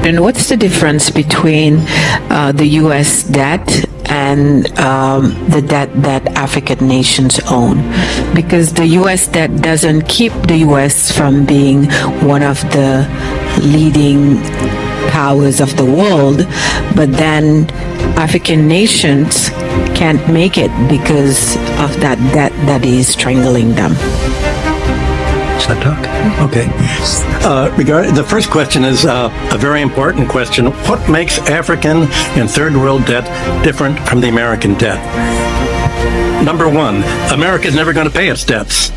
And what's the difference between the U.S. debt and the debt that African nations own? Because the U.S. debt doesn't keep the U.S. from being one of the leading powers of the world, but then African nations can't make it because of that debt that is strangling them. Should I talk? Okay. The first question is a very important question. What makes African and third world debt different from the American debt? Number one, America is never going to pay its debts.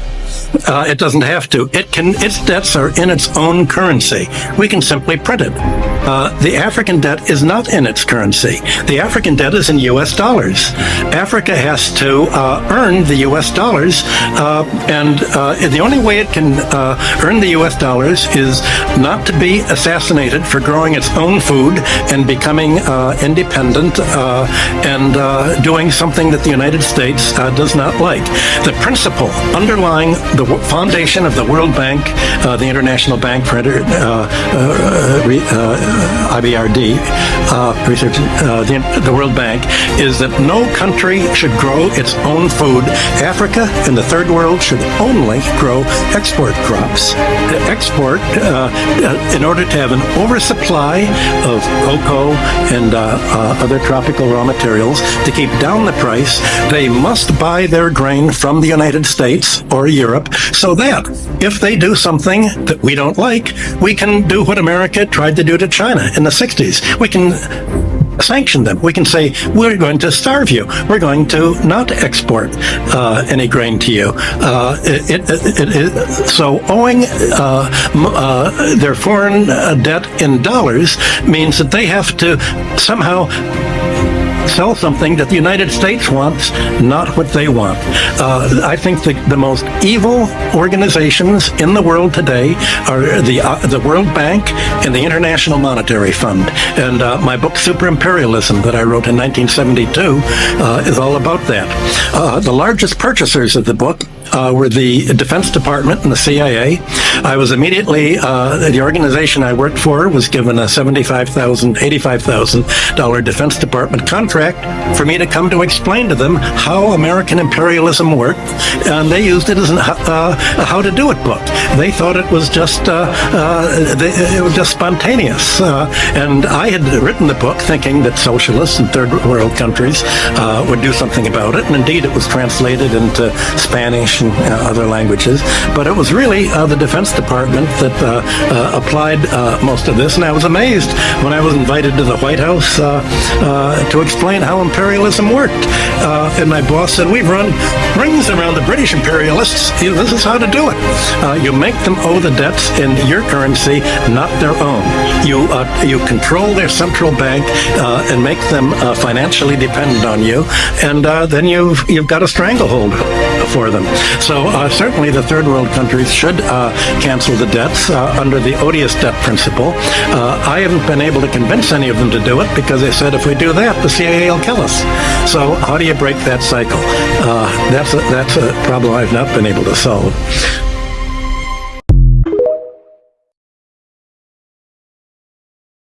It doesn't have to. Its debts are in its own currency. We can simply print it. The African debt is not in its currency. The African debt is in U.S. dollars. Africa has to earn the U.S. dollars, and the only way it can earn the U.S. dollars is not to be assassinated for growing its own food and becoming independent and doing something that the United States does not like. The principle underlying the foundation of the World Bank, the International Bank for IBRD, research, the World Bank, is that no country should grow its own food. Africa and the third world should only grow export crops. Export, in order to have an oversupply of cocoa and other tropical raw materials, to keep down the price, they must buy their grain from the United States or Europe, so that if they do something that we don't like, we can do what America tried to do to China in the 60s. We can sanction them. We can say, we're going to starve you. We're going to not export any grain to you. So owing their foreign debt in dollars means that they have to somehow sell something that the United States wants, not what they want. I think the most evil organizations in the world today are the World Bank and the International Monetary Fund. And my book, Super Imperialism, that I wrote in 1972, is all about that. The largest purchasers of the book were the Defense Department and the CIA. I was immediately, the organization I worked for was given a $85,000 Defense Department contract for me to come to explain to them how American imperialism worked, and they used it as a how to do it book. They thought it was just spontaneous, and I had written the book thinking that socialists in third world countries would do something about it, and indeed it was translated into Spanish and other languages, but it was really the Defense Department that applied most of this, and I was amazed when I was invited to the White House to explain how imperialism worked. And my boss said, we've run rings around the British imperialists. This is how to do it. You make them owe the debts in your currency, not their own. You control their central bank and make them financially dependent on you, and then you've got a stranglehold for them. So certainly the third world countries should cancel the debts under the odious debt principle. I haven't been able to convince any of them to do it because they said if we do that, the CIA will kill us. So how do you break that cycle? That's a problem I've not been able to solve.